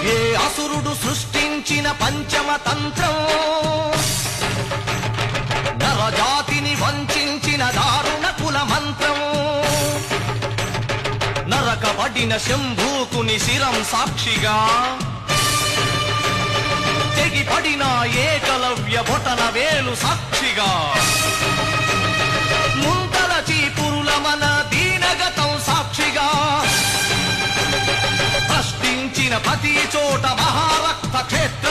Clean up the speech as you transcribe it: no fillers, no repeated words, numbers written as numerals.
ఏ అసురుడు సృష్టించిన పంచమ తంత్రం, నరజాతిని వంచిన దారుణ కుల మంత్రం, నరకబడిన శంభూకుని శిరం సాక్షిగా, తెగిపడిన ఏకలవ్య బొటన వేలు సాక్షిగా, ముంతల చీపురుల మన దీనగతం సాక్షిగా, ప్రశ్నించిన ప్రతి చోట మహారక్త క్షేత్ర